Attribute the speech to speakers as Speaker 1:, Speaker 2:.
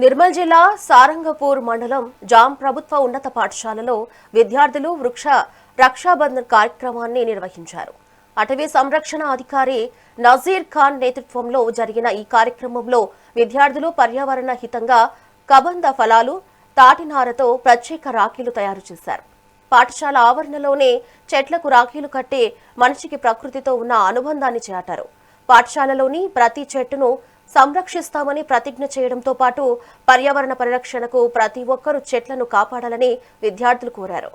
Speaker 1: నిర్మల్ జిల్లా సారంగపూర్ మండలం జాం ప్రభుత్వ ఉన్నత పాఠశాలలో విద్యార్థులు వృక్ష రక్షాబంధన్ కార్యక్రమాన్ని నిర్వహించారు. అటవీ సంరక్షణ అధికారి నజీర్ ఖాన్ నేతృత్వంలో జరిగిన ఈ కార్యక్రమంలో విద్యార్థులు పర్యావరణ హితంగా కబంధ ఫలాలు, తాటినారతో ప్రత్యేక రాఖీలు తయారు చేశారు. పాఠశాల ఆవరణలోనే చెట్లకు రాఖీలు కట్టి మనిషికి ప్రకృతితో ఉన్న అనుబంధాన్ని చాటారు. పాఠశాలలోని ప్రతి చెట్టును సంరక్షిస్తామని ప్రతిజ్ఞ చేయడంతో పాటు పర్యావరణ పరిరక్షణకు ప్రతి ఒక్కరూ చెట్లను కాపాడాలని విద్యార్థులు కోరారు.